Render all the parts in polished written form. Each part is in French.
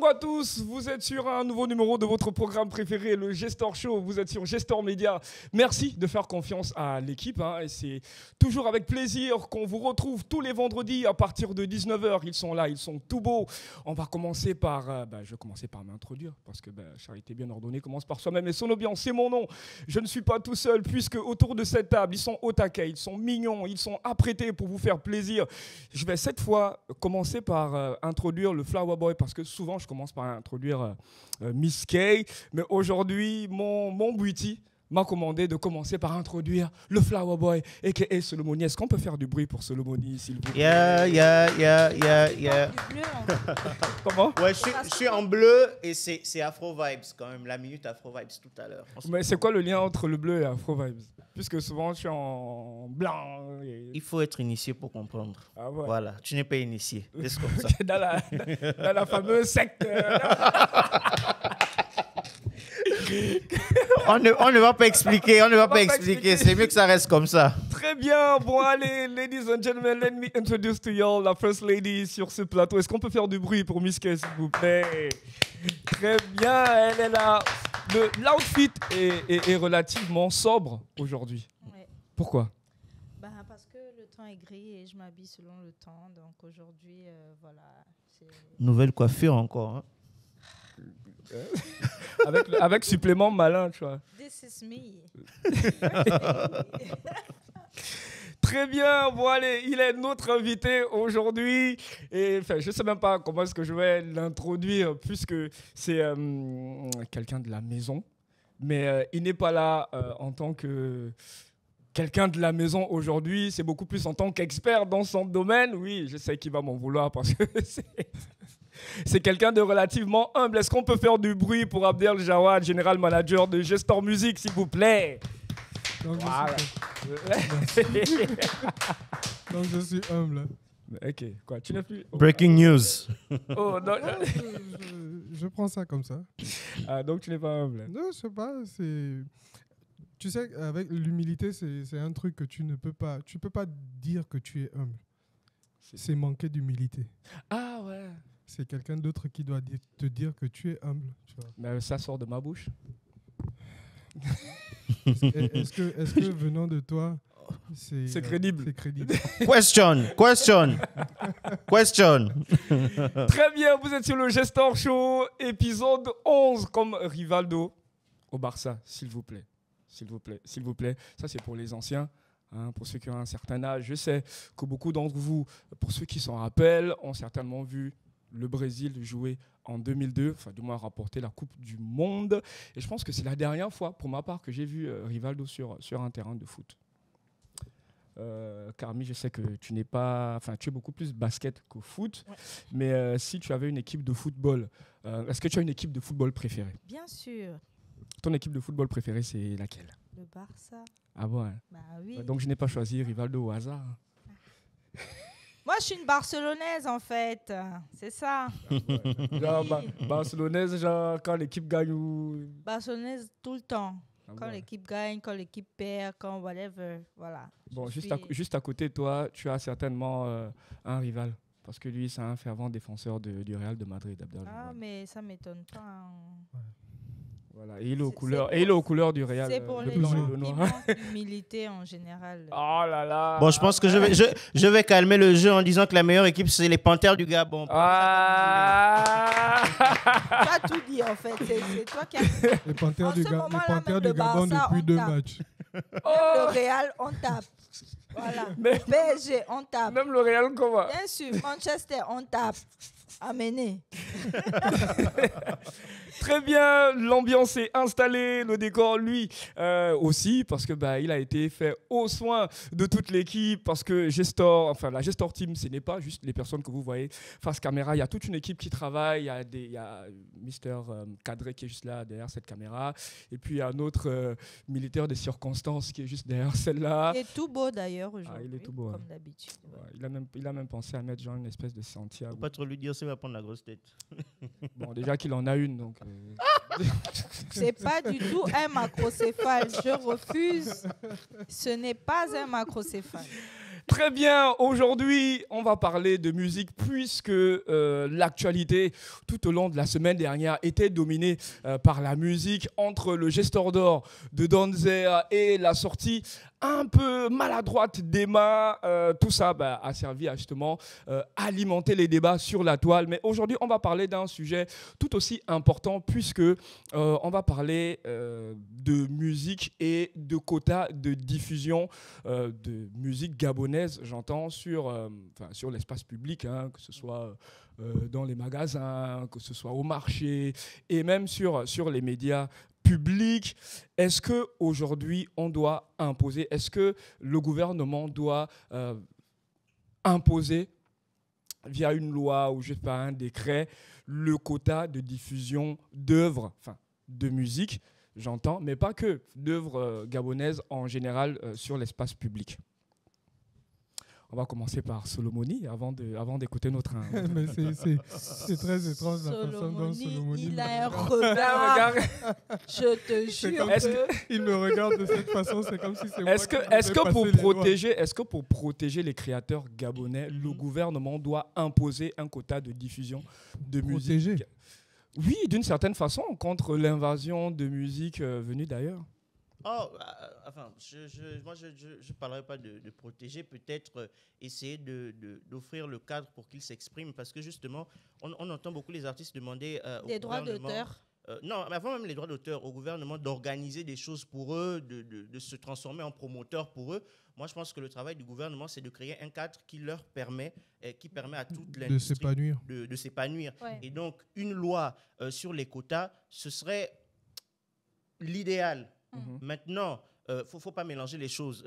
Bonjour à tous, vous êtes sur un nouveau numéro de votre programme préféré, le Gestor Show. Vous êtes sur Gestor Média. Merci de faire confiance à l'équipe. Et c'est toujours avec plaisir qu'on vous retrouve tous les vendredis à partir de 19h. Ils sont là, ils sont tout beaux. On va commencer par... je vais commencer par m'introduire parce que charité bien ordonnée commence par soi-même. Et Sonobian, c'est mon nom. Je ne suis pas tout seul puisque autour de cette table, ils sont au taquet, ils sont mignons, ils sont apprêtés pour vous faire plaisir. Je vais cette fois commencer par introduire le Flower Boy parce que souvent je commence par introduire Miss Kay, mais aujourd'hui mon Beauty m'a commandé de commencer par introduire le Flower Boy a.k.a. Solomoni. Est-ce qu'on peut faire du bruit pour Solomoni, s'il vous plaît? Yeah. Comment? Ouais, je suis en bleu et c'est Afro Vibes quand même, la minute Afro Vibes tout à l'heure. Mais c'est quoi le lien entre le bleu et Afro Vibes? Puisque souvent je suis en blanc. Il faut être initié pour comprendre. Ah ouais. Voilà, tu n'es pas initié. Laisse comme ça. dans la fameuse secte. On ne va pas expliquer, C'est mieux que ça reste comme ça. Très bien. Bon, allez, ladies and gentlemen, let me introduce to y'all la first lady sur ce plateau. Est-ce qu'on peut faire du bruit pour Miss Kay, s'il vous plaît? Très bien, elle est là. L'outfit est relativement sobre aujourd'hui. Ouais. Pourquoi? Parce que le temps est gris et je m'habille selon le temps. Donc aujourd'hui, voilà. Nouvelle coiffure encore. Hein. avec supplément malin, tu vois. This is me. Très bien, bon allez, il est notre invité aujourd'hui et enfin, je ne sais même pas comment est-ce que je vais l'introduire puisque c'est quelqu'un de la maison, mais il n'est pas là en tant que quelqu'un de la maison aujourd'hui, c'est beaucoup plus en tant qu'expert dans son domaine. Oui, je sais qu'il va m'en vouloir parce que c'est quelqu'un de relativement humble. Est-ce qu'on peut faire du bruit pour Abdel Jawad, général manager de Gestor Music, s'il vous plaît? Donc, voilà. Donc je suis humble. Ok, quoi, tu n'as plus... Breaking news. Oh, non. Je prends ça comme ça. Ah, donc tu n'es pas humble. Non, je sais pas, tu sais, avec l'humilité, c'est un truc que tu ne peux pas... Tu peux pas dire que tu es humble. C'est manquer d'humilité. Ah ouais. C'est quelqu'un d'autre qui doit te dire que tu es humble. Tu vois. Mais ça sort de ma bouche. Est-ce que venant de toi, c'est crédible? C'est crédible. Question. Très bien, vous êtes sur le Gestor Show, épisode 11, comme Rivaldo au Barça, s'il vous plaît. S'il vous plaît. Ça, c'est pour les anciens. Pour ceux qui ont un certain âge, je sais que beaucoup d'entre vous, pour ceux qui s'en rappellent, ont certainement vu le Brésil jouer en 2002, enfin du moins remporter la Coupe du Monde. Et je pense que c'est la dernière fois, pour ma part, que j'ai vu Rivaldo sur un terrain de foot. Carmi, je sais que tu n'es pas, enfin tu es beaucoup plus basket que foot, ouais. Mais si tu avais une équipe de football, est-ce que tu as une équipe de football préférée? Bien sûr. Ton équipe de football préférée, c'est laquelle? Le Barça. Ah bon, hein? Bah oui. Donc je n'ai pas choisi Rivaldo au hasard. Moi, je suis une Barcelonaise, en fait. C'est ça. Genre, Barcelonaise, genre, quand l'équipe gagne ou... Barcelonaise tout le temps. Quand ouais. L'équipe gagne, quand l'équipe perd, quand whatever. Voilà. Bon, juste à côté de toi, tu as certainement un rival. Parce que lui, c'est un fervent défenseur du Real de Madrid. Ah, mais ça ne m'étonne pas. Hein. Ouais. Voilà, et il est aux couleurs du Real. C'est pour les blanc gens et le qui noir. manquent d'humilité en général. Oh là là. Bon, je pense que je vais calmer le jeu en disant que la meilleure équipe, c'est les Panthères du Gabon. Ah. Tu as tout dit, en fait. C'est toi qui as... Les Panthères du Gabon depuis 2 matchs. Le Real, on tape. Voilà. PSG, on tape. Même le Real, comment? Bien sûr. Manchester, on tape. Amené. Très bien, l'ambiance est installée, le décor, lui, aussi, parce que il a été fait au soin de toute l'équipe, parce que la Gestor Team, ce n'est pas juste les personnes que vous voyez face caméra, il y a toute une équipe qui travaille, il y a Mister Cadré qui est juste là, derrière cette caméra, et puis il y a un autre militaire des circonstances qui est juste derrière celle-là. Il est tout beau d'ailleurs aujourd'hui, il est tout beau, comme d'habitude. Ouais, il a même pensé à mettre genre une espèce de Santiago. Faut pas trop lui dire, ça va prendre la grosse tête. Bon, déjà qu'il en a une, donc... C'est pas du tout un macrocéphale, je refuse. Ce n'est pas un macrocéphale. Très bien, aujourd'hui, on va parler de musique puisque l'actualité tout au long de la semaine dernière était dominée par la musique entre le Gestor d'Or de Donzer et la sortie un peu maladroite d'Emma. Tout ça a servi à justement alimenter les débats sur la toile. Mais aujourd'hui, on va parler d'un sujet tout aussi important puisque on va parler de musique et de quotas de diffusion de musique gabonaise, j'entends, sur l'espace public, hein, que ce soit dans les magasins, que ce soit au marché et même sur les médias publics. Est-ce qu'aujourd'hui, on doit imposer, est-ce que le gouvernement doit imposer via une loi ou je sais pas, un décret, le quota de diffusion d'œuvres, de musique, j'entends, mais pas que, d'œuvres gabonaises en général sur l'espace public? On va commencer par Solomoni avant d'écouter notre... Mais c'est très étrange la façon dont Solomoni... Il a un regard. Je te jure. Il me regarde de cette façon, c'est comme si c'est moi Est-ce que pour protéger les créateurs gabonais, le gouvernement doit imposer un quota de diffusion de musique? Oui, d'une certaine façon, contre l'invasion de musique venue d'ailleurs. Oh, enfin, moi, je ne parlerai pas de protéger, peut-être essayer d'offrir le cadre pour qu'ils s'expriment, parce que justement, on entend beaucoup les artistes demander des droits d'auteur. Non, mais avant même les droits d'auteur, au gouvernement d'organiser des choses pour eux, de se transformer en promoteurs pour eux. Moi, je pense que le travail du gouvernement, c'est de créer un cadre qui leur permet, à toute l'industrie de s'épanouir. Ouais. Et donc, une loi sur les quotas, ce serait l'idéal. Maintenant, il ne faut pas mélanger les choses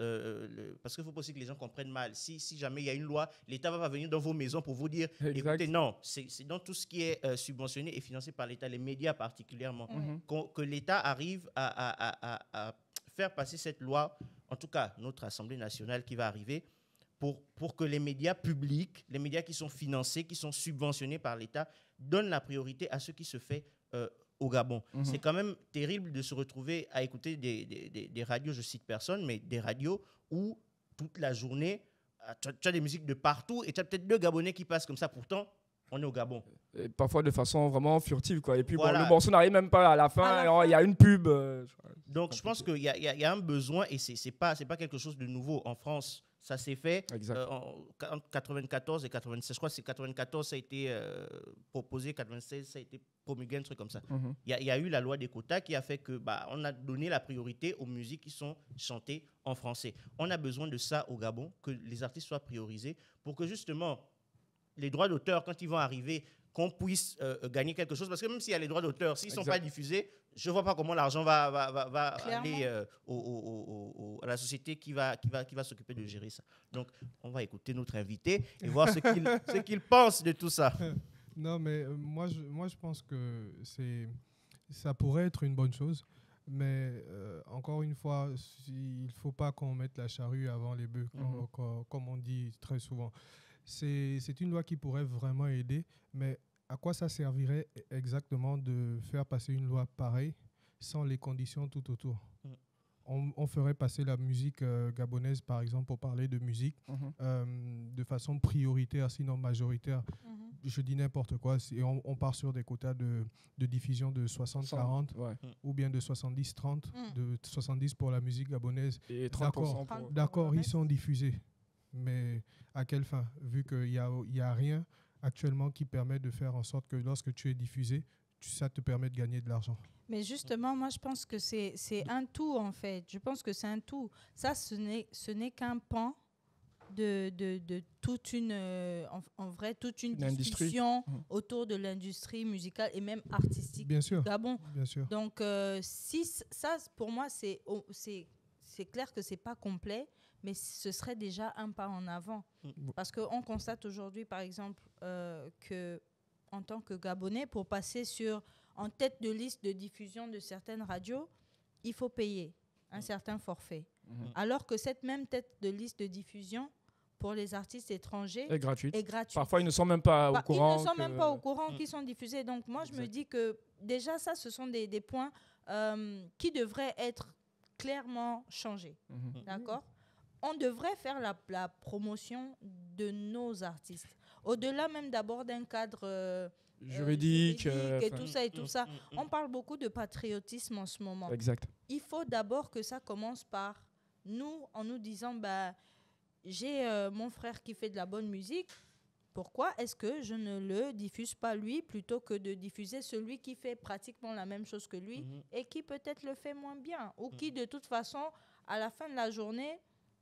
parce qu'il ne faut pas aussi que les gens comprennent mal. Si jamais il y a une loi, l'État va venir dans vos maisons pour vous dire écoutez, non, c'est dans tout ce qui est subventionné et financé par l'État, les médias particulièrement, que l'État arrive à faire passer cette loi, en tout cas notre Assemblée nationale qui va arriver, pour que les médias publics, les médias qui sont financés, qui sont subventionnés par l'État, donnent la priorité à ce qui se fait au Gabon. C'est quand même terrible de se retrouver à écouter des radios, je cite personne, mais des radios où toute la journée, tu as des musiques de partout et tu as peut-être 2 Gabonais qui passent comme ça. Pourtant, on est au Gabon. Et parfois de façon vraiment furtive, quoi. Et puis voilà. Le morceau n'arrive même pas à la fin, il y a une pub. Donc je pense qu'il y a un besoin et c'est pas quelque chose de nouveau en France. Ça s'est fait en 94 et 96. Je crois que c'est 94, ça a été proposé, 96, ça a été promulgué, un truc comme ça. Il y a eu la loi des quotas qui a fait que on a donné la priorité aux musiques qui sont chantées en français. On a besoin de ça au Gabon, que les artistes soient priorisés pour que justement les droits d'auteur, quand ils vont arriver, qu'on puisse gagner quelque chose. Parce que même s'il y a les droits d'auteur, s'ils ne sont pas diffusés, je ne vois pas comment l'argent va aller à la société qui va s'occuper de gérer ça. Donc, on va écouter notre invité et voir ce qu'il pense de tout ça. Non, mais moi, je pense que ça pourrait être une bonne chose. Mais encore une fois, il ne faut pas qu'on mette la charrue avant les bœufs, comme on dit très souvent. C'est une loi qui pourrait vraiment aider, mais à quoi ça servirait exactement de faire passer une loi pareille sans les conditions tout autour? On ferait passer la musique gabonaise, par exemple, pour parler de musique, de façon prioritaire, sinon majoritaire. Je dis n'importe quoi. On part sur des quotas de diffusion de 60-40 ou bien de 70-30, de 70 pour la musique gabonaise. Et 30% D'accord, ils sont diffusés. Mais à quelle fin? Vu qu'il n'y a rien actuellement qui permet de faire en sorte que lorsque tu es diffusé, ça te permet de gagner de l'argent. Mais justement, moi, je pense que c'est un tout, en fait. Je pense que c'est un tout. Ça, ce n'est qu'un pan de toute une, en vrai, toute une discussion autour de l'industrie musicale et même artistique du Gabon. Bien sûr. Donc, si ça, pour moi, c'est clair que ce n'est pas complet, mais ce serait déjà un pas en avant. Parce qu'on constate aujourd'hui, par exemple, que en tant que Gabonais, pour passer en tête de liste de diffusion de certaines radios, il faut payer un certain forfait. Alors que cette même tête de liste de diffusion, pour les artistes étrangers, est gratuite. Parfois, ils ne sont même pas au courant. Ils ne sont même pas au courant qu'ils sont diffusés. Donc, moi, je me dis que déjà, ça, ce sont des points qui devraient être clairement changés. D'accord ? on devrait faire la promotion de nos artistes. Au-delà même d'abord d'un cadre juridique et tout ça et tout ça. On parle beaucoup de patriotisme en ce moment. Exact. Il faut d'abord que ça commence par nous, en nous disant, j'ai mon frère qui fait de la bonne musique. Pourquoi est-ce que je ne le diffuse pas lui plutôt que de diffuser celui qui fait pratiquement la même chose que lui et qui peut-être le fait moins bien ou qui de toute façon à la fin de la journée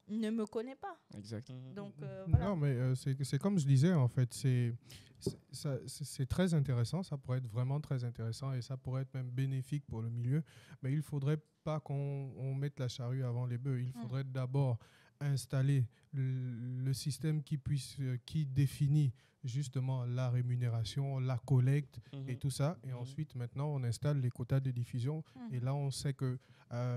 ne me connaît pas. Exact. Donc, voilà. Non, mais c'est comme je disais, en fait, c'est très intéressant, ça pourrait être vraiment très intéressant et ça pourrait être même bénéfique pour le milieu, mais il ne faudrait pas qu'on mette la charrue avant les bœufs. Il faudrait d'abord installer le système qui définit justement la rémunération, la collecte et tout ça. Et ensuite, maintenant, on installe les quotas de diffusion. Et là, on sait que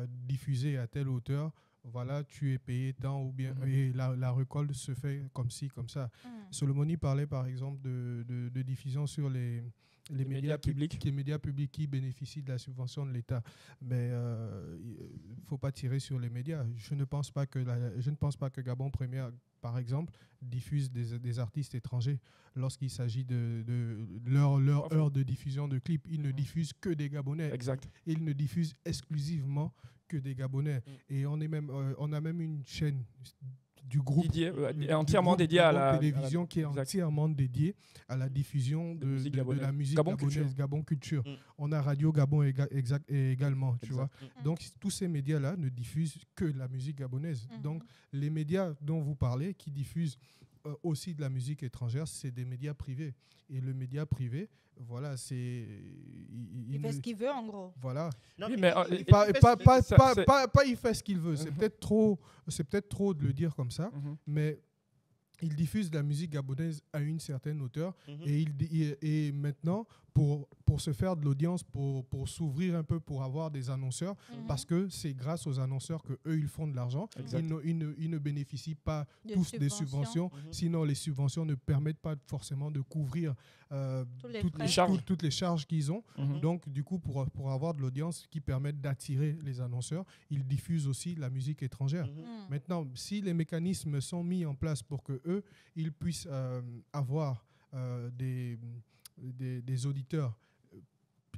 diffuser à telle hauteur, voilà, tu es payé tant ou bien et la récolte se fait comme ci, comme ça. Solomoni parlait par exemple de diffusion sur les médias publics. Les médias publics qui bénéficient de la subvention de l'État. Mais il ne faut pas tirer sur les médias. Je ne pense pas que Gabon Première, par exemple, diffuse des artistes étrangers lorsqu'il s'agit de leur heure de diffusion de clips. Ils ne diffusent que des Gabonais. Exact. Ils ne diffusent exclusivement que des Gabonais. Et on a même une chaîne du groupe entièrement dédiée à la télévision qui est entièrement dédiée à la diffusion de la musique Gabon gabonaise, Culture. Gabon Culture. On a Radio Gabon également, tu vois. Donc tous ces médias-là ne diffusent que la musique gabonaise. Donc les médias dont vous parlez, qui diffusent aussi de la musique étrangère, c'est des médias privés. Et le média privé, voilà, c'est... Il fait ce qu'il veut, en gros. Voilà. Non, Oui, mais mais Pas il fait ce qu'il veut. C'est peut-être trop de le dire comme ça, mais il diffuse de la musique gabonaise à une certaine hauteur et maintenant, pour se faire de l'audience, pour s'ouvrir un peu, pour avoir des annonceurs, parce que c'est grâce aux annonceurs qu'eux, ils font de l'argent. Ils ne bénéficient pas tous des subventions, sinon les subventions ne permettent pas forcément de couvrir toutes les charges qu'ils ont. Donc, du coup, pour avoir de l'audience qui permette d'attirer les annonceurs, ils diffusent aussi la musique étrangère. Maintenant, si les mécanismes sont mis en place pour que eux, ils puissent avoir des auditeurs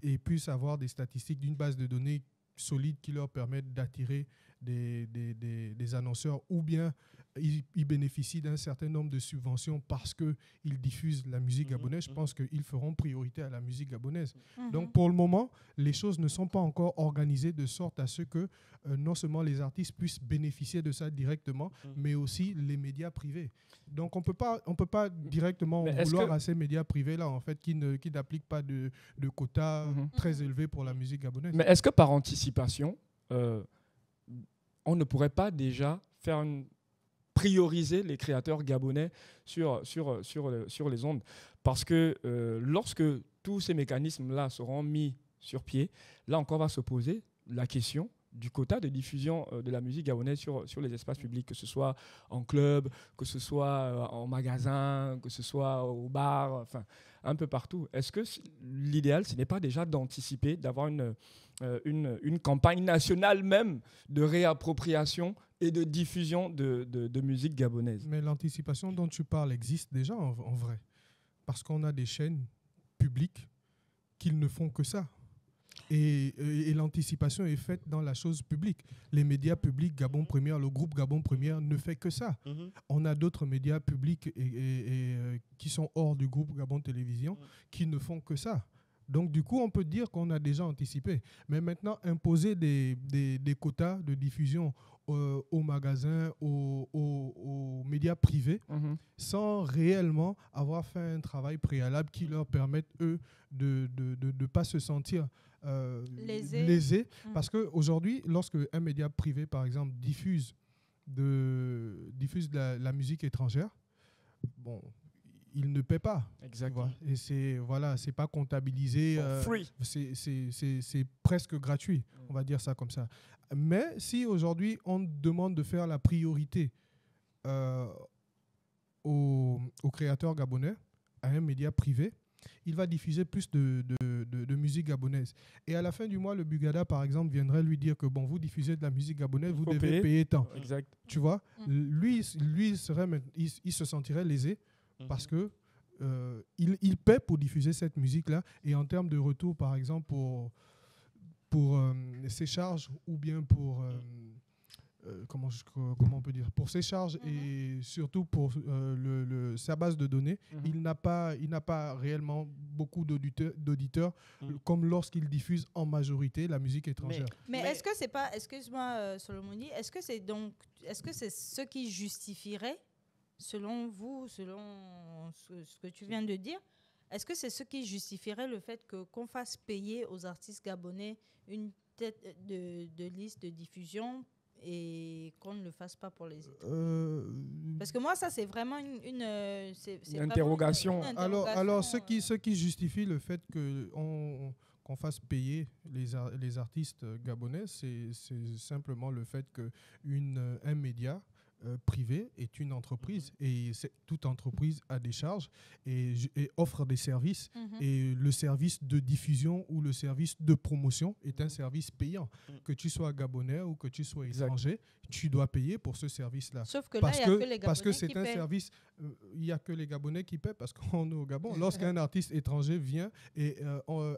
et puissent avoir des statistiques d'une base de données solide qui leur permettent d'attirer des annonceurs, ou bien ils bénéficient d'un certain nombre de subventions parce qu'ils diffusent la musique gabonaise, je pense qu'ils feront priorité à la musique gabonaise. Donc pour le moment, les choses ne sont pas encore organisées de sorte à ce que non seulement les artistes puissent bénéficier de ça directement, mais aussi les médias privés. Donc on peut pas directement vouloir à ces médias privés-là, en fait, qui n'appliquent pas de quotas très élevés pour la musique gabonaise. Mais est-ce que par anticipation, on ne pourrait pas déjà prioriser les créateurs gabonais sur les ondes? Parce que lorsque tous ces mécanismes-là seront mis sur pied, là encore va se poser la question du quota de diffusion de la musique gabonaise sur les espaces publics, que ce soit en club, que ce soit en magasin, que ce soit au bar, enfin un peu partout. Est-ce que l'idéal, ce n'est pas déjà d'anticiper, d'avoir une campagne nationale même de réappropriation et de diffusion de musique gabonaise? Mais l'anticipation dont tu parles existe déjà en vrai. Parce qu'on a des chaînes publiques qui ne font que ça. Et l'anticipation est faite dans la chose publique. Les médias publics, Gabon Première, le groupe Gabon Première ne fait que ça. On a d'autres médias publics qui sont hors du groupe Gabon Télévision qui ne font que ça. Donc, du coup, on peut dire qu'on a déjà anticipé. Mais maintenant, imposer des quotas de diffusion aux magasins, aux médias privés, sans réellement avoir fait un travail préalable qui leur permette, eux, de ne pas se sentir lésés. Parce qu'aujourd'hui, lorsque un média privé, par exemple, diffuse de la musique étrangère, bon, il ne paie pas. Exactement. Et c'est pas comptabilisé. Free. C'est presque gratuit, on va dire ça comme ça. Mais si aujourd'hui on demande de faire la priorité aux créateurs gabonais, à un média privé, il va diffuser plus de musique gabonaise. Et à la fin du mois, le Bugada, par exemple, viendrait lui dire que bon, vous diffusez de la musique gabonaise, vous devez payer tant. Exact. Tu vois, lui il se sentirait lésé parce que il paie pour diffuser cette musique-là. Et en termes de retour, par exemple, pour ses charges ou bien pour... comment on peut dire, pour ses charges et surtout pour sa base de données, il n'a pas réellement beaucoup d'auditeurs comme lorsqu'il diffuse en majorité la musique étrangère. Mais est-ce que c'est pas, excuse-moi Solomoni, est-ce que c'est ce qui justifierait, selon vous, selon ce que tu viens de dire, est-ce que c'est ce qui justifierait le fait qu'on fasse payer aux artistes gabonais une tête de liste de diffusion et qu'on ne le fasse pas pour les autres? Parce que moi, ça, c'est vraiment une interrogation. Alors, ce qui justifie le fait qu'on fasse payer les artistes gabonais, c'est simplement le fait qu'un média privé est une entreprise et toute entreprise a des charges et offre des services et le service de diffusion ou le service de promotion est un service payant. Que tu sois gabonais ou que tu sois étranger, tu dois payer pour ce service-là. Sauf que là, il n'y a que les Gabonais parce que c'est qui un paient. service, il n'y a que les Gabonais qui paient parce qu'on est au Gabon. Lorsqu'un artiste étranger vient et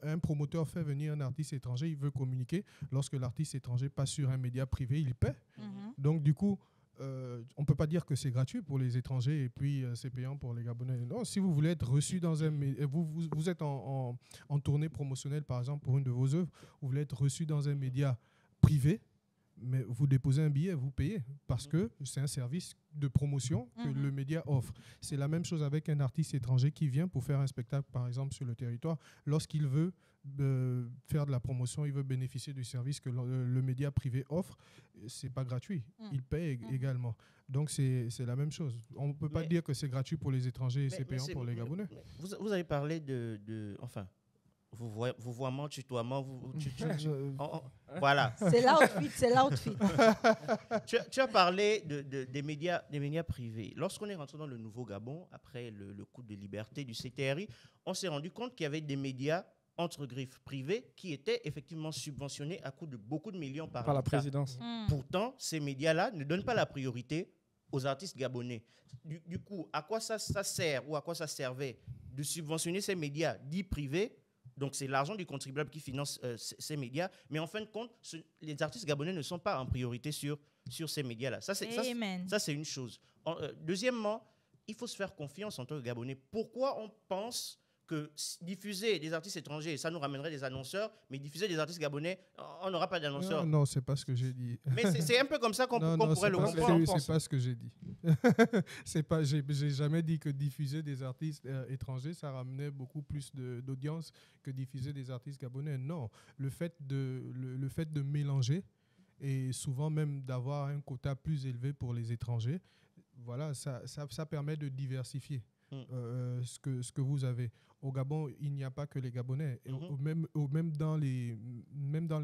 un promoteur fait venir un artiste étranger, il veut communiquer. Lorsque l'artiste étranger passe sur un média privé, il paie. Donc du coup, on ne peut pas dire que c'est gratuit pour les étrangers et puis c'est payant pour les Gabonais. Non, si vous voulez être reçu dans vous êtes en tournée promotionnelle, par exemple, pour une de vos œuvres, vous voulez être reçu dans un média privé, mais vous déposez un billet, vous payez, parce que c'est un service de promotion que le média offre. C'est la même chose avec un artiste étranger qui vient pour faire un spectacle, par exemple, sur le territoire. Lorsqu'il veut faire de la promotion, il veut bénéficier du service que le média privé offre, c'est pas gratuit. Il paye également. Donc, c'est la même chose. On ne peut pas dire que c'est gratuit pour les étrangers et c'est payant pour les Gabonais. Vous avez parlé enfin, vouvoiement, tutoiement, voilà. C'est l'outfit. Tu as parlé des médias privés. Lorsqu'on est rentré dans le Nouveau Gabon, après le coup de liberté du CTRI, on s'est rendu compte qu'il y avait des médias entre griffes privés qui étaient effectivement subventionnés à coût de beaucoup de millions par la présidence. Pourtant, ces médias-là ne donnent pas la priorité aux artistes gabonais. Du coup, à quoi ça sert ou à quoi ça servait de subventionner ces médias dits privés? Donc, c'est l'argent du contribuable qui finance ces médias. Mais en fin de compte, les artistes gabonais ne sont pas en priorité sur ces médias-là. Ça, c'est une chose. Deuxièmement, il faut se faire confiance en tant que Gabonais. Pourquoi on pense que diffuser des artistes étrangers, ça nous ramènerait des annonceurs, mais diffuser des artistes gabonais, on n'aura pas d'annonceurs? Non, c'est pas ce que j'ai dit. Mais c'est un peu comme ça qu'on pourrait le comprendre. C'est pas ce que j'ai dit. J'ai jamais dit que diffuser des artistes étrangers, ça ramenait beaucoup plus d'audience que diffuser des artistes gabonais. Non, le fait de mélanger et souvent même d'avoir un quota plus élevé pour les étrangers, voilà, ça permet de diversifier ce que vous avez. Au Gabon, il n'y a pas que les Gabonais. Même dans les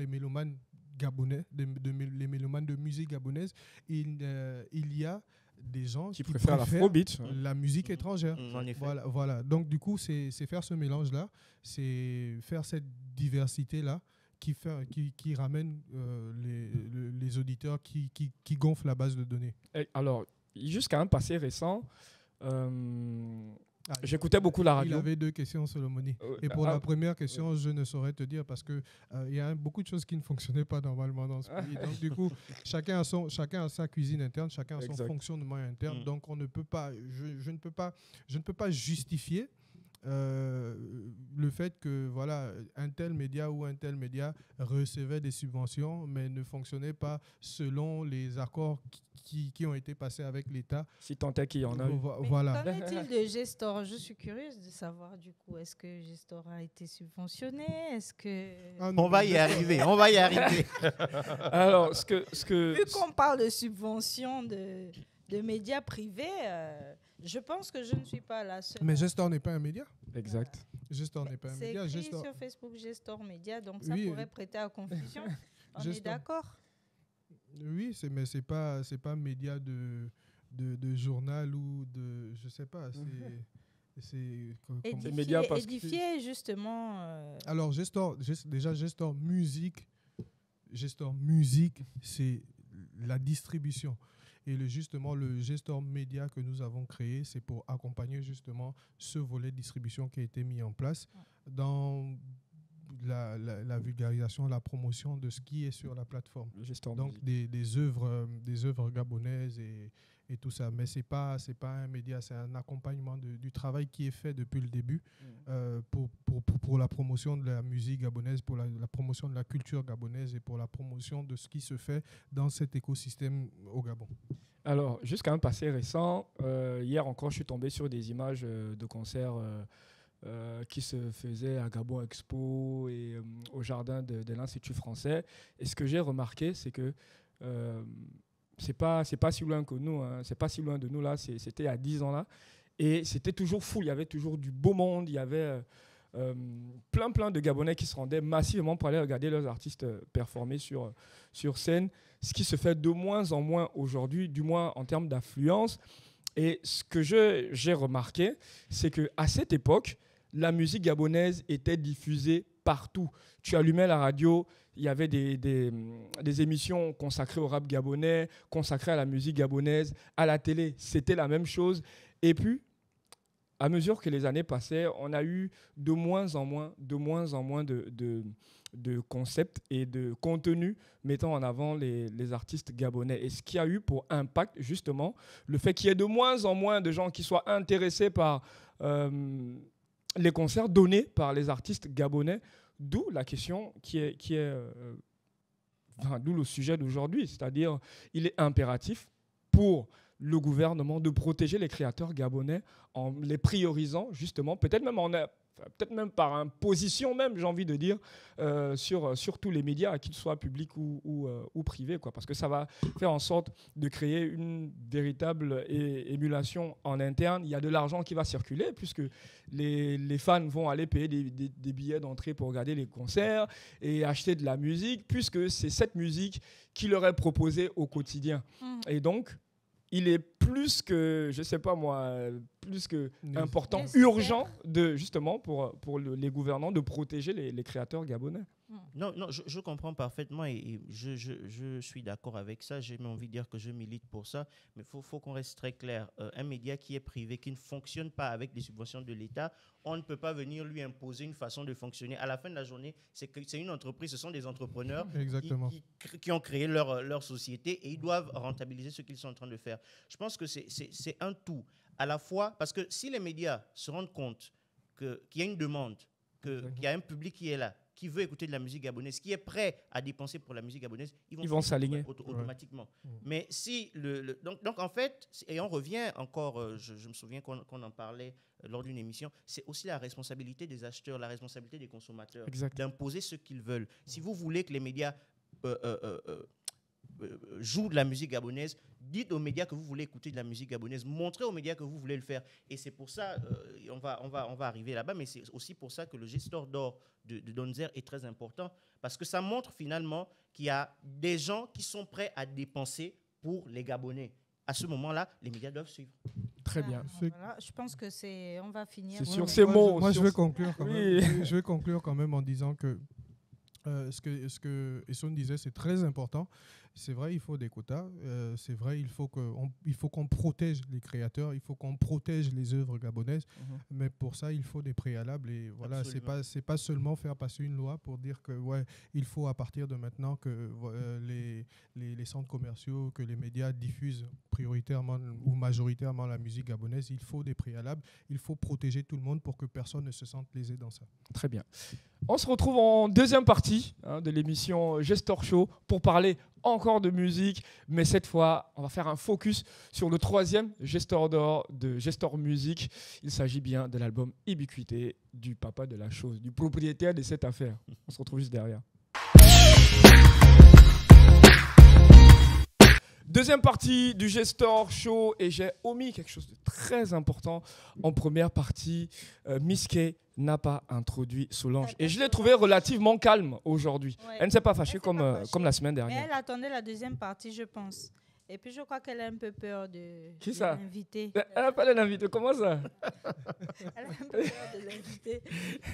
mélomanes gabonais, les mélomanes de musique gabonaise, il y a des gens qui préfèrent l'afrobeat, la musique étrangère. En effet. Voilà. Donc, du coup, c'est faire ce mélange-là, c'est faire cette diversité-là qui ramène les auditeurs, qui gonfle la base de données. Et alors, jusqu'à un passé récent, j'écoutais beaucoup la radio. Il avait deux questions, Solomoni. Et pour la première question, je ne saurais te dire parce qu'il y a beaucoup de choses qui ne fonctionnaient pas normalement dans ce pays. Donc, du coup, chacun a sa cuisine interne, chacun a son fonctionnement interne. Donc, on ne peut pas, je ne peux pas justifier le fait que voilà, un tel média ou un tel média recevait des subventions mais ne fonctionnait pas selon les accords qui ont été passés avec l'État. Si tant est qu'il y en a eu. Voilà. Qu'en est-il de Gestor? Je suis curieuse de savoir du coup, est-ce que Gestor a été subventionné? Est-ce que... On va y arriver. Alors, Vu qu'on parle de subventions de médias privés, je pense que je ne suis pas la seule. Mais Gestor n'est pas un média. Exact. Gestor n'est pas un média. C'est écrit sur Facebook Gestor Média, donc ça pourrait prêter à confusion. On est d'accord? Oui, mais c'est pas média de journal ou de, je sais pas, C'est médias parce que- édifier justement. Alors, Gestor Musique, c'est la distribution. Et justement, le Gestor Média que nous avons créé, c'est pour accompagner justement ce volet de distribution qui a été mis en place dans la vulgarisation, la promotion de ce qui est sur la plateforme. Le Gestor Donc, Musique. des œuvres gabonaises et tout ça. Mais c'est pas un média, c'est un accompagnement du travail qui est fait depuis le début pour la promotion de la musique gabonaise, pour la promotion de la culture gabonaise et pour la promotion de ce qui se fait dans cet écosystème au Gabon. Alors, jusqu'à un passé récent, hier encore, je suis tombé sur des images de concerts qui se faisaient à Gabon Expo et au jardin de l'Institut français. Et ce que j'ai remarqué, c'est que c'est pas si loin que nous, hein. C'est pas si loin de nous là, c'était il y a 10 ans là. Et c'était toujours fou, il y avait toujours du beau monde, il y avait plein de Gabonais qui se rendaient massivement pour aller regarder leurs artistes performer sur scène, ce qui se fait de moins en moins aujourd'hui, du moins en termes d'affluence. Et ce que j'ai remarqué, c'est qu'à cette époque, la musique gabonaise était diffusée partout. Tu allumais la radio, il y avait des émissions consacrées au rap gabonais, consacrées à la musique gabonaise. À la télé, c'était la même chose. Et puis, à mesure que les années passaient, on a eu de moins en moins de concepts et de contenus mettant en avant les artistes gabonais. Et ce qui a eu pour impact, justement, le fait qu'il y ait de moins en moins de gens qui soient intéressés par les concerts donnés par les artistes gabonais, d'où la question d'où le sujet d'aujourd'hui, c'est-à-dire il est impératif pour le gouvernement de protéger les créateurs gabonais en les priorisant justement, peut-être même par imposition même, j'ai envie de dire, sur tous les médias, qu'ils soient publics ou privés, quoi, parce que ça va faire en sorte de créer une véritable émulation en interne. Il y a de l'argent qui va circuler, puisque les fans vont aller payer des billets d'entrée pour regarder les concerts et acheter de la musique, puisque c'est cette musique qui leur est proposée au quotidien. Et donc, il est plus que, je sais pas moi, plus que important, urgent justement pour les gouvernants de protéger les créateurs gabonais. Non, je comprends parfaitement et je suis d'accord avec ça. J'ai même envie de dire que je milite pour ça. Mais il faut qu'on reste très clair. Un média qui est privé, qui ne fonctionne pas avec des subventions de l'État, on ne peut pas venir lui imposer une façon de fonctionner. À la fin de la journée, c'est une entreprise, ce sont des entrepreneurs qui ont créé leur société et ils doivent rentabiliser ce qu'ils sont en train de faire. Je pense que c'est un tout. À la fois, parce que si les médias se rendent compte qu'il y a une demande, qu'il y a un public qui est là, qui veut écouter de la musique gabonaise, qui est prêt à dépenser pour la musique gabonaise, ils vont s'aligner automatiquement. Mais si donc en fait, et on revient encore, je me souviens qu'on en parlait lors d'une émission, c'est aussi la responsabilité des acheteurs, la responsabilité des consommateurs d'imposer ce qu'ils veulent. Si vous voulez que les médias jouent de la musique gabonaise, dites aux médias que vous voulez écouter de la musique gabonaise, montrez aux médias que vous voulez le faire. Et c'est pour ça, on va arriver là-bas, mais c'est aussi pour ça que le Gestor d'or de Donzer est très important, parce que ça montre finalement qu'il y a des gens qui sont prêts à dépenser pour les Gabonais. À ce moment-là, les médias doivent suivre. Très bien. Voilà, je pense que on va finir. C'est sur ces mots. Moi, je vais conclure quand même. Je vais conclure quand même en disant que ce que Esson disait, c'est très important. C'est vrai, il faut des quotas. C'est vrai, il faut qu'on protège les créateurs, il faut qu'on protège les œuvres gabonaises. Mais pour ça, il faut des préalables. Et voilà, c'est pas seulement faire passer une loi pour dire que il faut à partir de maintenant que les centres commerciaux, que les médias diffusent prioritairement ou majoritairement la musique gabonaise. Il faut des préalables. Il faut protéger tout le monde pour que personne ne se sente lésé dans ça. Très bien. On se retrouve en deuxième partie de l'émission Gestor Show pour parler encore de musique, mais cette fois, on va faire un focus sur le troisième Gestor d'or de Gestor Musique. Il s'agit bien de l'album Ubiquité du papa de la chose, du propriétaire de cette affaire. On se retrouve juste derrière. Deuxième partie du Gestor Show, et j'ai omis quelque chose de très important en première partie. Miss K n'a pas introduit Solange. Et je l'ai trouvée relativement calme aujourd'hui. Elle ne s'est pas fâchée comme la semaine dernière. Mais elle attendait la deuxième partie, je pense. Et puis, je crois qu'elle a un peu peur de l'inviter. Elle n'a pas de l'inviter, comment ça? Elle a un peu peur de l'inviter.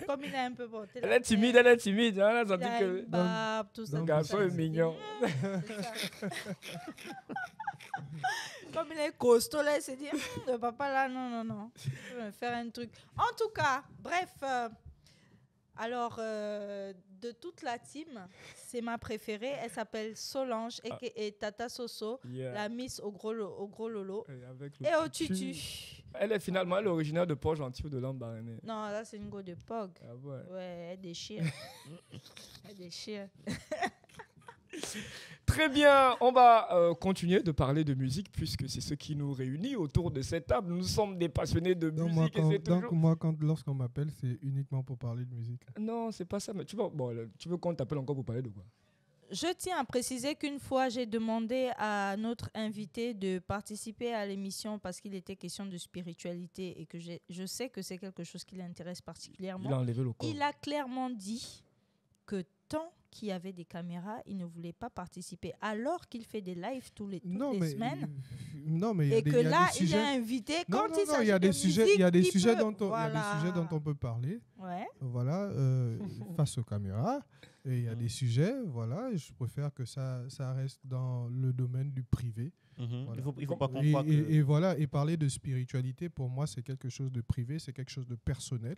Comme il a un peu porté. Elle est timide. Elle a senti que... une barbe, tout ça. Le garçon est mignon. Comme il est costaud, là, il s'est dit, le papa là, non. Je vais faire un truc. En tout cas, bref... Alors, de toute la team, c'est ma préférée. Elle s'appelle Solange et Tata Soso, la Miss au gros Lolo. Et au tutu. Elle est finalement originaire de Port-Gentil ou de Lambaréné. Non, là, c'est une go de Pog. Ah ouais. Ouais, elle déchire. Elle déchire. Très bien, on va continuer de parler de musique puisque c'est ce qui nous réunit autour de cette table. Nous sommes des passionnés de musique. Lorsqu'on m'appelle, c'est uniquement pour parler de musique. Non, c'est pas ça. Mais tu veux qu'on t'appelle encore pour parler de quoi? Je tiens à préciser qu'une fois, j'ai demandé à notre invité de participer à l'émission parce qu'il était question de spiritualité et que je sais que c'est quelque chose qui l'intéresse particulièrement. Il a enlevé le corps. Il a clairement dit que tant qu'il y avait des caméras, il ne voulait pas participer, alors qu'il fait des lives toutes les semaines. Non, mais et que là, il est invité quand il s'agit de musique. Il y a des sujets dont on peut parler. Ouais. Voilà, face aux caméras. Et il y a des sujets, voilà, et je préfère que ça reste dans le domaine du privé. Voilà. Il faut pas qu'on croie que... Et voilà, et parler de spiritualité, pour moi, c'est quelque chose de privé, c'est quelque chose de personnel.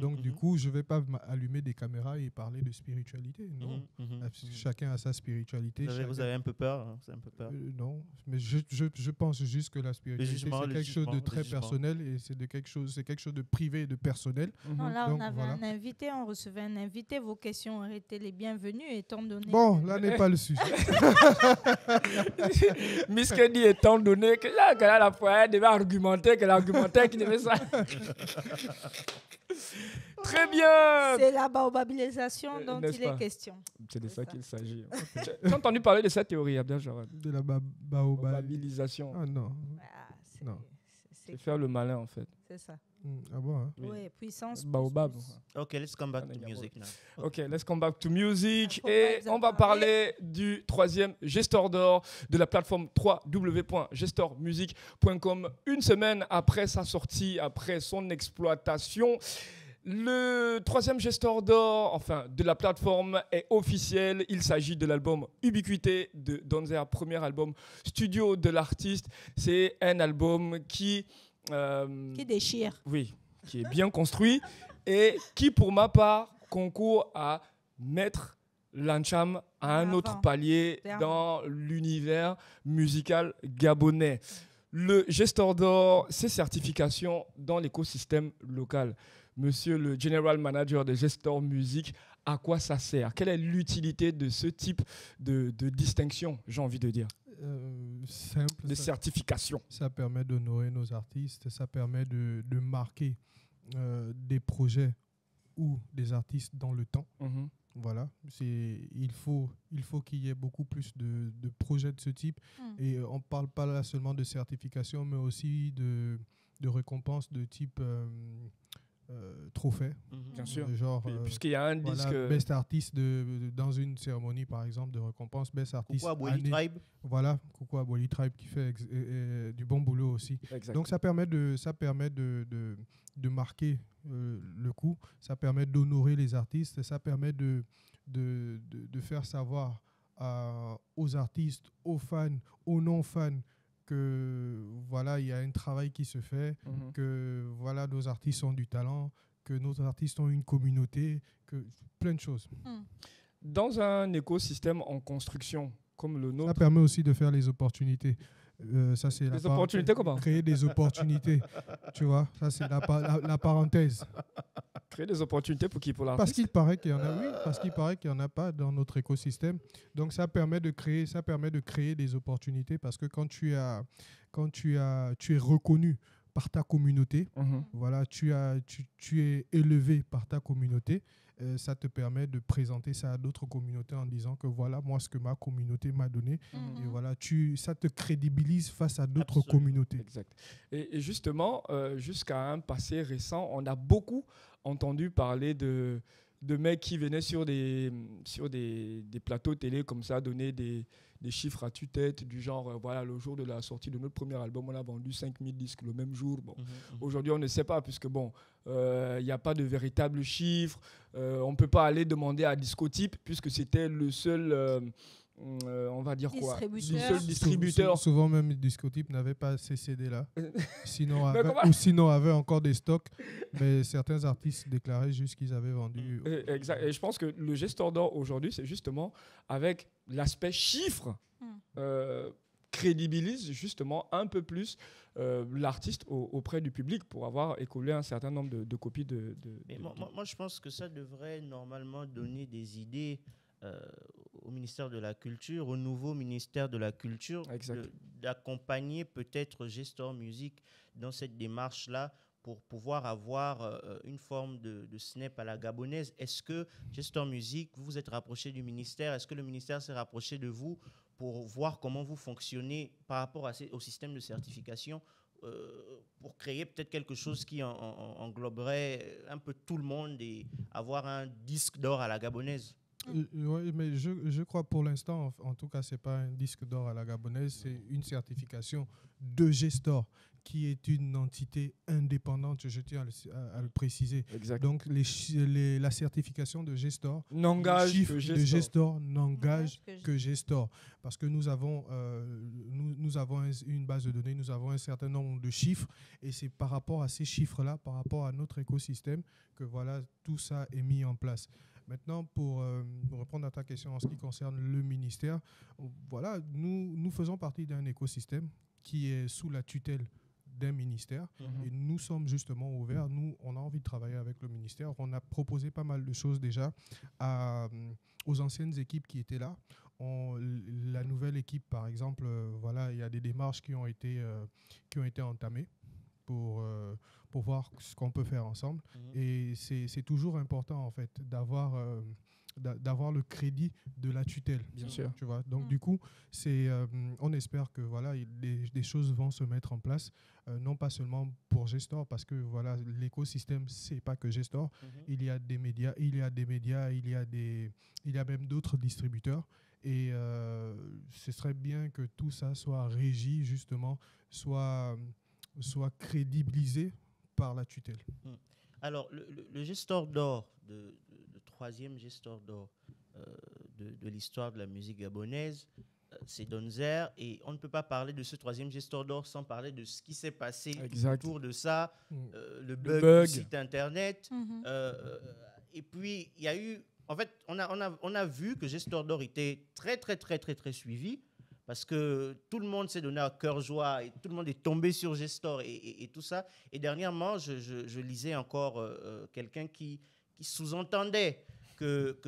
Donc, du coup, je ne vais pas allumer des caméras et parler de spiritualité. Non. Chacun a sa spiritualité. Vous avez un peu peur, hein, non, mais je pense juste que la spiritualité, c'est quelque chose de très personnel et c'est quelque chose de privé et de personnel. Non, là, on avait un invité, on recevait un invité. Vos questions auraient été les bienvenues, étant donné... Bon, là n'est pas le sujet. Miss Kenny, étant donné que là, qu'elle a la foi, elle devait argumenter, qu'elle argumentait, qu'il devait ça. Très bien. C'est la baobabilisation dont il est question. C'est de ça qu'il s'agit. Tu as entendu parler de cette théorie, Abdel Jarad? De la baobabilisation. Ah non. Non. C'est faire le malin, en fait. C'est ça. Ah bon, hein? Oui, puissance. Baobab. Ok, let's come back to music now. Ok, let's come back to music. Et on va parler du troisième gestor d'or de la plateforme www.gestormusic.com. Une semaine après sa sortie, après son exploitation, le troisième gestor d'or de la plateforme est officiel. Il s'agit de l'album Ubiquité de Donzer, premier album studio de l'artiste. C'est un album qui déchire. Oui, qui est bien construit et qui, pour ma part, concourt à mettre l'Ancham à un autre palier dans l'univers musical gabonais. Le gestor d'or, ses certifications dans l'écosystème local. Monsieur le General Manager de Gestor Music, à quoi ça sert? Quelle est l'utilité de ce type de distinction, j'ai envie de dire? Simple. De certification. Ça permet d'honorer nos artistes, ça permet de marquer des projets ou des artistes dans le temps. Voilà, il faut qu'il y ait beaucoup plus de projets de ce type. Et on ne parle pas là seulement de certification, mais aussi de récompenses de type trophée. Bien sûr. Genre, puisqu'il y a un disque... Best Artist dans une cérémonie, par exemple, de récompense. Best Artist. Coucou à Boili Tribe. Voilà, coucou à Boili Tribe qui fait du bon boulot aussi. Exactement. Donc ça permet de marquer le coup, ça permet d'honorer les artistes, ça permet de faire savoir aux artistes, aux fans, aux non-fans que voilà, il y a un travail qui se fait, que voilà, nos artistes ont du talent, que nos artistes ont une communauté, que plein de choses. Dans un écosystème en construction comme le nôtre... Ça permet aussi de faire les opportunités. Ça, c'est les opportunités comment? Créer des opportunités, tu vois, ça c'est la parenthèse. Créer des opportunités pour qui? Pour l'artiste? Parce qu'il paraît qu'il y en a, oui, parce qu'il paraît qu'il y en a pas dans notre écosystème. Donc ça permet de créer des opportunités parce que quand tu es reconnu par ta communauté, voilà, tu es élevé par ta communauté. Ça te permet de présenter ça à d'autres communautés en disant que voilà, moi, ce que ma communauté m'a donné. Et voilà, ça te crédibilise face à d'autres communautés. Exact. Et justement, jusqu'à un passé récent, on a beaucoup entendu parler de de mecs qui venaient sur des plateaux télé comme ça, donner des chiffres à tue-tête, du genre, voilà, le jour de la sortie de notre premier album, on a vendu 5000 disques le même jour. Bon, aujourd'hui, on ne sait pas, puisque bon, il n'y a pas de véritables chiffres. On ne peut pas aller demander à Discotype, puisque c'était le seul... on va dire quoi, le seul distributeur. Souvent même Discotype n'avait pas ces CD-là, sinon avait encore des stocks, mais certains artistes déclaraient juste qu'ils avaient vendu. Exact. Et je pense que le gestor d'or aujourd'hui, c'est justement avec l'aspect chiffre, crédibilise justement un peu plus l'artiste auprès du public pour avoir écoulé un certain nombre de copies moi, je pense que ça devrait normalement donner des idées au ministère de la Culture, au nouveau ministère de la Culture, d'accompagner peut-être Gestor Music dans cette démarche-là pour pouvoir avoir une forme de snap à la gabonaise. Est-ce que Gestor Music, vous vous êtes rapproché du ministère? Est-ce que le ministère s'est rapproché de vous pour voir comment vous fonctionnez par rapport au système de certification pour créer peut-être quelque chose qui engloberait un peu tout le monde et avoir un disque d'or à la gabonaise? Oui, mais je crois pour l'instant, en tout cas, ce n'est pas un disque d'or à la gabonaise, c'est une certification de Gestor, qui est une entité indépendante, je tiens à le préciser. Exact. Donc, la certification de Gestor, n'engage que Gestor n'engage que Gestor. Parce que nous avons une base de données, nous avons un certain nombre de chiffres, et c'est par rapport à ces chiffres-là, par rapport à notre écosystème, que voilà, tout ça est mis en place. Maintenant, pour répondre à ta question en ce qui concerne le ministère, voilà, nous faisons partie d'un écosystème qui est sous la tutelle d'un ministère et nous sommes justement ouverts. Nous, on a envie de travailler avec le ministère. On a proposé pas mal de choses déjà aux anciennes équipes qui étaient là. La nouvelle équipe, par exemple, voilà, il y a des démarches qui ont été entamées pour voir ce qu'on peut faire ensemble. Et c'est toujours important, en fait, d'avoir le crédit de la tutelle. Bien sûr. Tu vois. Donc, du coup, on espère que voilà, des choses vont se mettre en place, non pas seulement pour Gestor, parce que voilà, l'écosystème, c'est pas que Gestor. Il y a des médias, il y a même d'autres distributeurs. Et ce serait bien que tout ça soit régi, justement, soit crédibilisé par la tutelle. Alors, le Gestor d'or, le troisième Gestor d'or de l'histoire de la musique gabonaise, c'est Donzer. Et on ne peut pas parler de ce troisième Gestor d'or sans parler de ce qui s'est passé autour de ça, le bug du site Internet. Et puis, il y a eu... En fait, on a vu que Gestor d'or était très, très, très, très, très suivi. Parce que tout le monde s'est donné à cœur joie et tout le monde est tombé sur Gestor et tout ça. Et dernièrement, je lisais encore quelqu'un qui sous-entendait que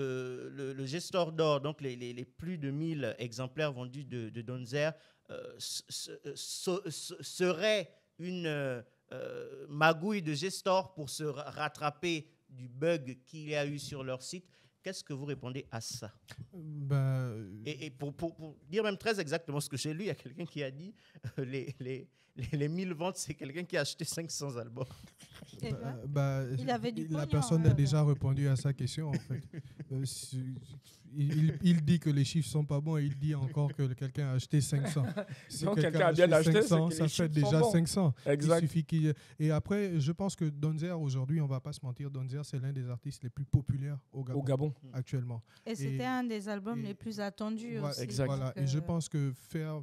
le Gestor d'or, donc les plus de 1000 exemplaires vendus de Donzer, serait une magouille de Gestor pour se rattraper du bug qu'il y a eu sur leur site. Qu'est-ce que vous répondez à ça? Et pour dire même très exactement ce que j'ai lu, il y a quelqu'un qui a dit les 1000 ventes, c'est quelqu'un qui a acheté 500 albums. Il avait du pognon, la personne a déjà répondu à sa question, en fait. Il dit que les chiffres ne sont pas bons et il dit encore que quelqu'un a acheté 500. Si donc quelqu'un a bien acheté 500, ça fait déjà 500. Exact. Il suffit Et après, je pense que Donzer, aujourd'hui, on ne va pas se mentir, Donzer, c'est l'un des artistes les plus populaires au Gabon. Actuellement. Et c'était un des albums les plus attendus aussi. Exact. Voilà. Et je pense que faire...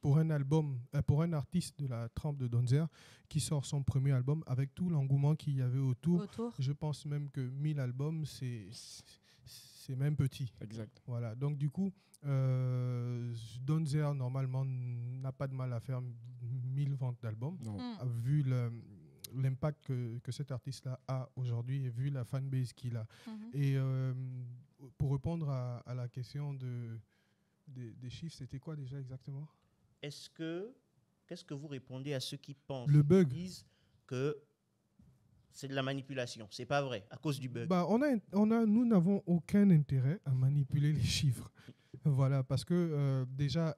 pour un artiste de la trempe de Donzer qui sort son premier album avec tout l'engouement qu'il y avait autour, je pense même que 1000 albums, c'est même petit. Exact. Voilà. Donc du coup, Donzer normalement n'a pas de mal à faire 1000 ventes d'albums, vu l'impact que cet artiste-là a aujourd'hui et vu la fanbase qu'il a. Et pour répondre à la question des chiffres, c'était quoi déjà exactement? Qu'est-ce que vous répondez à ceux qui pensent, le bug, qui disent que c'est de la manipulation? C'est pas vrai, à cause du bug. Nous n'avons aucun intérêt à manipuler les chiffres. Voilà, parce que déjà,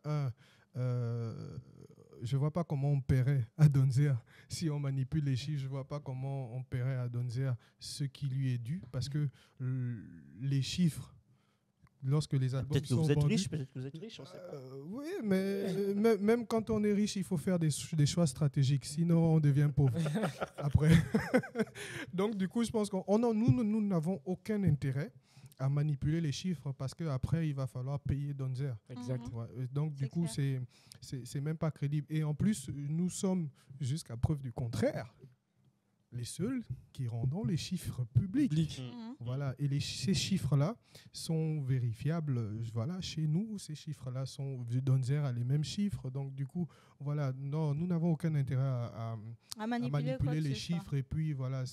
je vois pas comment on paierait à Donzer si on manipule les chiffres. Je vois pas comment on paierait à Donzer ce qui lui est dû, parce que les chiffres, lorsque les albums Peut-être que sont vous êtes vendus, riche, peut-être que vous êtes riche, on sait pas. oui, mais même quand on est riche, il faut faire des choix stratégiques, sinon on devient pauvre après. Donc du coup, je pense nous n'avons aucun intérêt à manipuler les chiffres, parce qu'après, il va falloir payer Donzer. Exact. Ouais, donc du C'est coup, clair. c'est même pas crédible. Et en plus, nous sommes, jusqu'à preuve du contraire, les seuls qui rendons les chiffres publics. Public. Voilà, et ces chiffres-là sont vérifiables. Voilà, chez nous, ces chiffres-là sont, Donzer a les mêmes chiffres. Donc du coup, voilà, non, nous n'avons aucun intérêt à manipuler quoi que les ce soit. chiffres. Et puis voilà,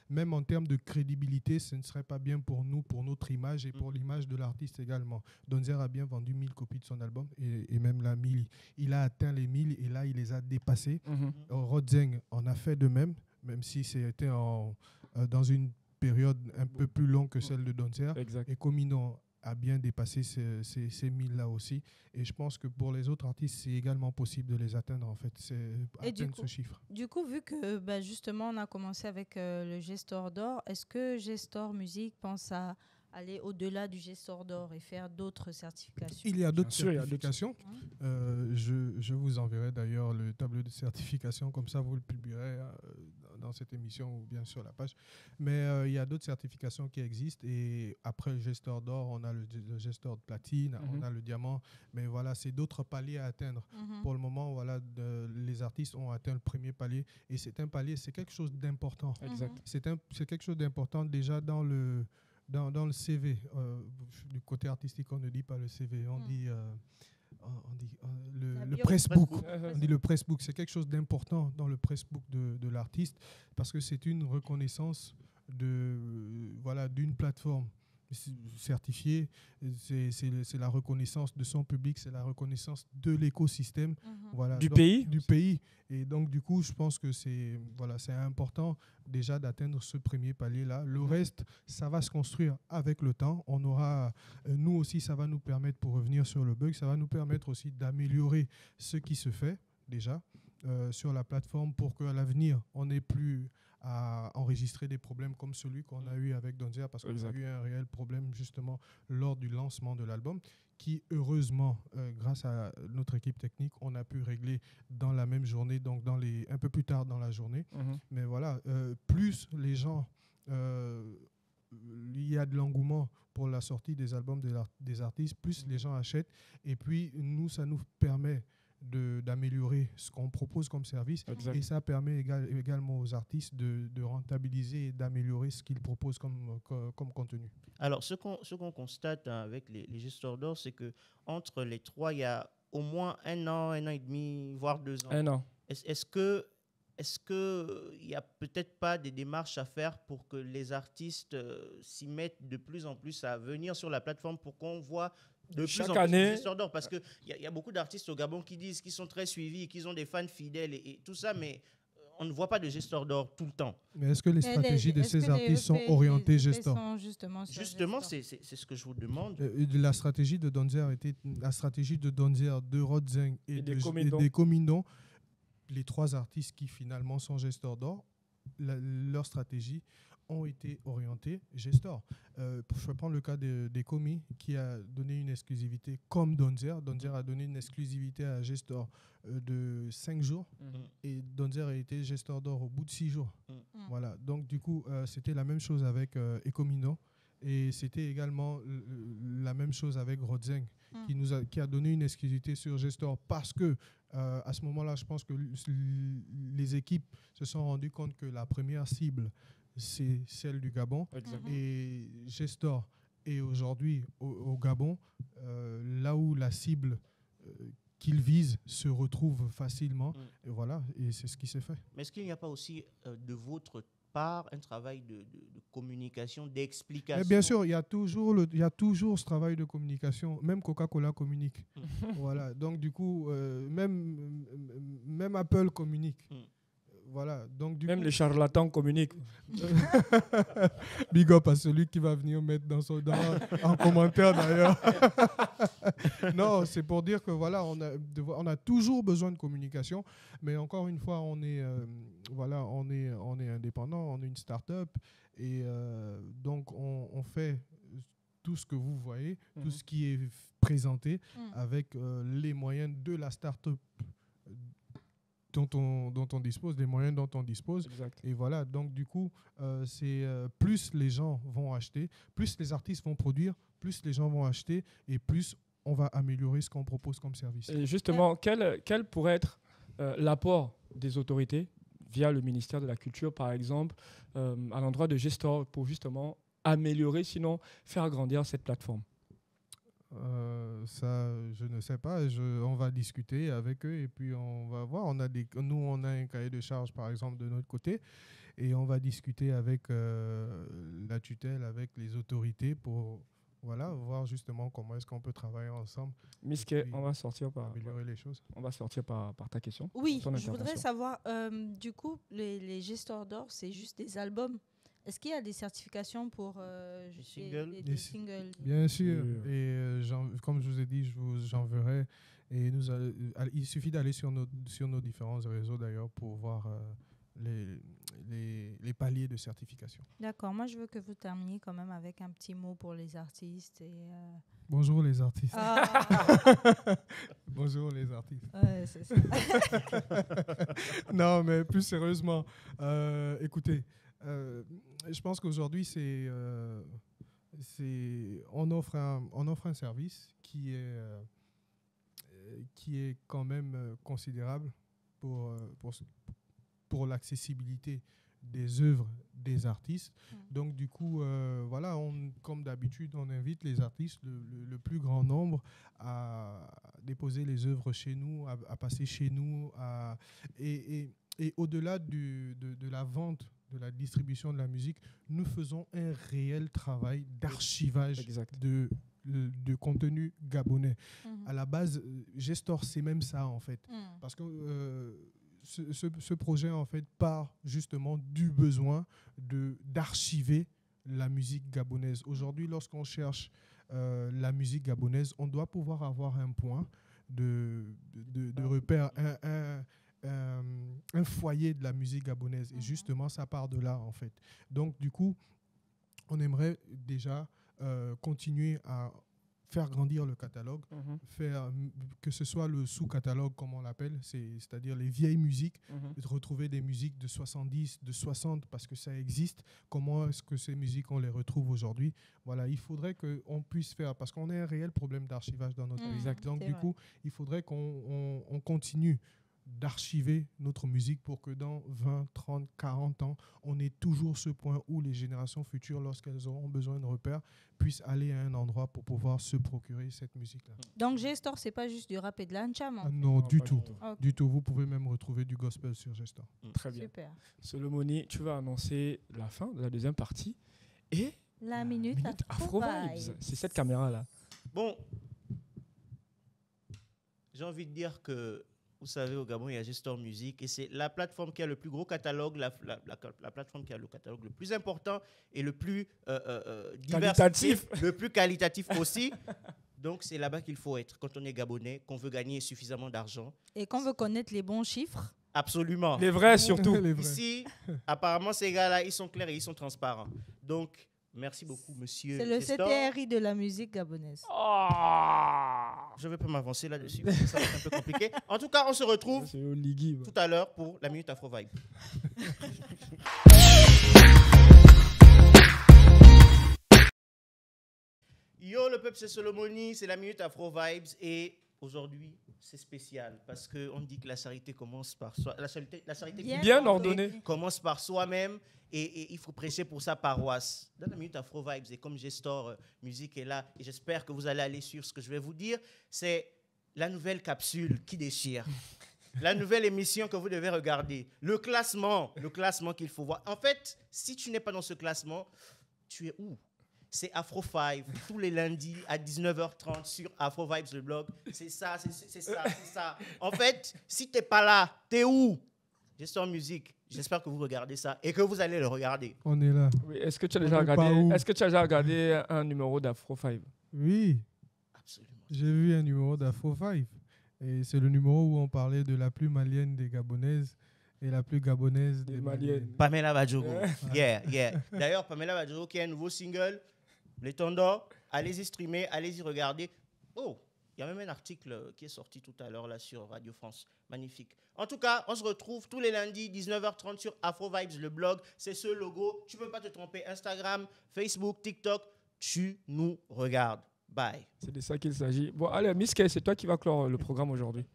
même en termes de crédibilité, ce ne serait pas bien pour nous, pour notre image et pour l'image de l'artiste également. Donzer a bien vendu 1000 copies de son album, et même là, 1000, il a atteint les 1000, et là, il les a dépassés. Rodzeng en a fait de même si c'était dans une période un peu plus longue que celle de Donzer. Exact. Et Comino a bien dépassé ces 1000-là aussi. Et je pense que pour les autres artistes, c'est également possible de les atteindre, en fait. Atteindre ce chiffre. Du coup, vu que justement, on a commencé avec le Gestor d'Or, est-ce que Gestor Musique pense à aller au-delà du Gestor d'Or et faire d'autres certifications? Il y a d'autres Bien sûr, il y a d'autres. certifications. Je vous enverrai d'ailleurs le tableau de certification, comme ça vous le publierez dans cette émission ou bien sur la page. Mais il y a d'autres certifications qui existent, et après le Gestor d'Or, on a le Gestor de platine, on a le diamant, mais voilà, c'est d'autres paliers à atteindre. Pour le moment, voilà, les artistes ont atteint le premier palier, et c'est un palier, c'est quelque chose d'important. Exact. C'est quelque chose d'important déjà dans le CV. Du côté artistique, on ne dit pas le CV, on dit le pressbook. On dit le pressbook. C'est quelque chose d'important dans le pressbook de l'artiste, parce que c'est une reconnaissance d'une plateforme certifiée. C'est la reconnaissance de son public, c'est la reconnaissance de l'écosystème, Du pays. du pays. Et donc du coup, je pense que c'est important déjà d'atteindre ce premier palier là. Le reste, ça va se construire avec le temps. On aura, nous aussi, ça va nous permettre, pour revenir sur le bug, ça va nous permettre aussi d'améliorer ce qui se fait déjà sur la plateforme, pour qu'à l'avenir on n'ait plus à enregistrer des problèmes comme celui qu'on a eu avec Donzer, parce qu'on a eu un réel problème justement lors du lancement de l'album, qui heureusement, grâce à notre équipe technique, on a pu régler dans la même journée, donc un peu plus tard dans la journée. Mais voilà, plus les gens, il y a de l'engouement pour la sortie des albums des artistes, plus les gens achètent, et puis nous, ça nous permet d'améliorer ce qu'on propose comme service. Et ça permet également aux artistes de rentabiliser et d'améliorer ce qu'ils proposent comme contenu. Alors, ce qu'on constate avec les Gestors d'Or, c'est qu'entre les trois, il y a au moins un an et demi, voire 2 ans. Un an. Est-ce qu'il n'y a peut-être pas des démarches à faire pour que les artistes s'y mettent de plus en plus à venir sur la plateforme, pour qu'on voit de chaque plus en année, plus de Gestors d'Or? Parce qu'il y a beaucoup d'artistes au Gabon qui disent qu'ils sont très suivis, qu'ils ont des fans fidèles et tout ça, mais on ne voit pas de Gestors d'Or tout le temps. Mais est-ce que les stratégies de ces artistes sont orientées Gestor? Justement, c'est ce que je vous demande. La stratégie de Donzer de Rodzeng et des Comindon, les 3 artistes qui finalement sont Gestors d'Or, leur stratégie ont été orientés Gestor. Je vais prendre le cas des Komi, qui a donné une exclusivité comme Donzer. Donzer a donné une exclusivité à Gestor de 5 jours, et Donzer a été Gestor d'Or au bout de 6 jours. Voilà. Donc du coup, c'était la même chose avec Ecomino, et c'était également la même chose avec Rodzeng, qui a donné une exclusivité sur Gestor, parce que à ce moment-là, je pense que les équipes se sont rendues compte que la première cible, c'est celle du Gabon. Et Gestor est aujourd'hui au Gabon, là où la cible qu'il vise se retrouve facilement. Et voilà, et c'est ce qui s'est fait. Mais est-ce qu'il n'y a pas aussi de votre part un travail de communication, d'explication? Et bien sûr, il y a toujours ce travail de communication. Même Coca-Cola communique. Voilà, donc du coup, même Apple communique. voilà. Donc, du Même coup, les charlatans communiquent. big up à celui qui va venir mettre en commentaire d'ailleurs. Non, c'est pour dire que voilà, on a toujours besoin de communication, mais encore une fois, on est indépendant, on est une start-up et donc on fait tout ce que vous voyez, tout ce qui est présenté avec les moyens de la start-up dont on dispose, des moyens dont on dispose. Exact. Et voilà, donc du coup, c'est plus les gens vont acheter, plus les artistes vont produire, plus les gens vont acheter et plus on va améliorer ce qu'on propose comme service. Et justement, quel pourrait être l'apport des autorités via le ministère de la Culture, par exemple, à l'endroit de Gestor pour justement améliorer, sinon faire grandir cette plateforme? Ça, je ne sais pas. On va discuter avec eux et puis on va voir. Nous, on a un cahier de charges, par exemple, de notre côté et on va discuter avec la tutelle, avec les autorités pour voir justement comment est-ce qu'on peut travailler ensemble. Miske, on va sortir par améliorer les choses. On va sortir par ta question. Oui, je voudrais savoir, du coup, les gestors d'or, c'est juste des albums. Est-ce qu'il y a des certifications pour des singles? Bien sûr. Et comme je vous ai dit, j'enverrai. Et il suffit d'aller sur nos différents réseaux d'ailleurs pour voir les paliers de certification. D'accord. Moi, je veux que vous terminiez quand même avec un petit mot pour les artistes. Bonjour les artistes. Bonjour les artistes. Ouais, c'est ça. Non, mais plus sérieusement, écoutez, je pense qu'aujourd'hui, on offre un service qui est quand même considérable pour l'accessibilité des œuvres des artistes. Donc du coup, comme d'habitude, on invite les artistes, le plus grand nombre, à déposer les œuvres chez nous, à passer chez nous, et au-delà de la vente, de la distribution de la musique, nous faisons un réel travail d'archivage de contenu gabonais. À la base, Gestor, c'est même ça en fait. Parce que ce projet en fait part justement du besoin d'archiver la musique gabonaise. Aujourd'hui, lorsqu'on cherche la musique gabonaise, on doit pouvoir avoir un point de repère, un foyer de la musique gabonaise. Et justement, ça part de là, en fait. Donc, du coup, on aimerait déjà continuer à faire grandir le catalogue, faire que ce soit le sous-catalogue, comme on l'appelle, c'est-à-dire les vieilles musiques, retrouver des musiques de 70, de 60, parce que ça existe. Comment est-ce que ces musiques, on les retrouve aujourd'hui? Voilà, il faudrait qu'on puisse faire, parce qu'on a un réel problème d'archivage dans notre pays. Donc, du coup, il faudrait qu'on continue d'archiver notre musique pour que dans 20, 30, 40 ans, on ait toujours ce point où les générations futures, lorsqu'elles auront besoin de repères, puissent aller à un endroit pour pouvoir se procurer cette musique-là. Donc Gestor, c'est pas juste du rap et de l'ancham? Non, du tout. Okay. Du tout. Vous pouvez même retrouver du gospel sur Gestor. Très bien. Super. Solomoni, tu vas annoncer la fin de la deuxième partie et la minute Afro-Vibes. C'est cette caméra-là. Bon, j'ai envie de dire que vous savez, au Gabon, il y a Gestor Music et c'est la plateforme qui a le plus gros catalogue, la plateforme qui a le catalogue le plus important et le plus qualitatif. Le plus qualitatif aussi. Donc, c'est là-bas qu'il faut être quand on est Gabonais, qu'on veut gagner suffisamment d'argent. Et qu'on veut connaître les bons chiffres. Absolument. Les vrais, surtout. Les vrais. Ici, apparemment, ces gars-là, ils sont clairs et ils sont transparents. Donc, merci beaucoup, monsieur. C'est le Gestor. CTRI de la musique gabonaise. Je ne vais pas m'avancer là-dessus. Ça va être un peu compliqué. En tout cas, on se retrouve tout à l'heure pour la Minute Afro Vibe. Yo, le peuple, c'est Solomoni, c'est la Minute Afro Vibes. Et aujourd'hui, c'est spécial parce qu'on dit que la charité commence par soi. La charité bien ordonnée commence par soi-même. Et il faut prêcher pour sa paroisse. Dans la Minute Afro Vibes, et comme Gestor Musique est là, et j'espère que vous allez aller sur ce que je vais vous dire, c'est la nouvelle capsule qui déchire. La nouvelle émission que vous devez regarder. Le classement qu'il faut voir. En fait, si tu n'es pas dans ce classement, tu es où? C'est Afro 5, tous les lundis à 19h30 sur Afro Vibes, le blog. C'est ça. En fait, si tu n'es pas là, tu es où? Gestor Music, j'espère que vous regardez ça et que vous allez le regarder. On est là. Oui, est-ce que tu as On déjà est pas regardé, où? est-ce que tu as déjà regardé un numéro d'Afro 5? Oui, Absolument. j'ai vu un numéro d'Afro 5. Et c'est le numéro où on parlait de la plus malienne des Gabonaises et la plus gabonaise des maliennes. Pamela Badjogo. Yeah. D'ailleurs, Pamela Badjogo qui a un nouveau single, Les Tendors. Allez-y streamer, allez-y regarder. Oh, il y a même un article qui est sorti tout à l'heure là sur Radio France. Magnifique. En tout cas, on se retrouve tous les lundis, 19h30 sur Afro Vibes, le blog. C'est ce logo. Tu ne peux pas te tromper. Instagram, Facebook, TikTok. Tu nous regardes. Bye. C'est de ça qu'il s'agit. Bon, allez, Miss Kay, c'est toi qui vas clore le programme aujourd'hui.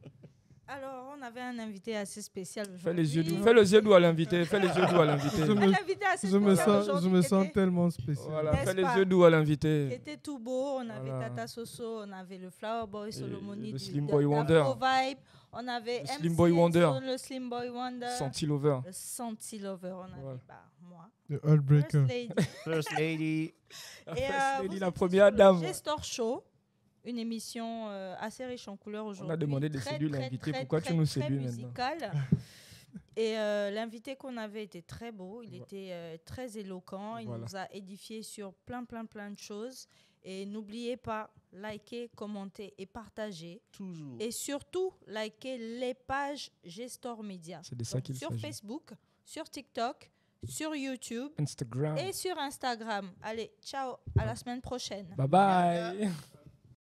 Alors, on avait un invité assez spécial aujourd'hui. Fais les yeux doux. Fais les yeux doux à l'invité. Fais les yeux doux à l'invité. Je me- Un invité assez Je me spécial sens, aujourd'hui je me qui sens était- tellement spécial. Voilà, N'est-ce fais les pas? yeux doux à qui l'invité. était tout beau. On avait Voilà. Tata Soso, on avait le Flower Boy Solomoni, le du- Slim de- Boy Wonder. d'Afro Vibe. On avait Le MC Slim Boy Wonder. Enzo, le Slim Boy Wonder. Senti Lover. Le Santi Lover. On avait Voilà. moi. Le First Heartbreaker. Lady. First Lady. La Et, First vous Lady, la étiez première sur le dame. Gestor Show, une émission assez riche en couleurs aujourd'hui. On a demandé de Très, séduire très, l'invité. très, Pourquoi tu très, nous très séduis maintenant? musical. Et l'invité qu'on avait était très beau, il était très éloquent, il Voilà. nous a édifié sur plein de choses. Et n'oubliez pas, likez, commentez et partagez. Toujours. Et surtout, likez les pages Gestor Media. C'est de ça Donc, qu'il sur s'agit. Facebook, sur TikTok, sur YouTube Instagram. et sur Instagram. Allez, ciao, à la semaine prochaine. Bye bye.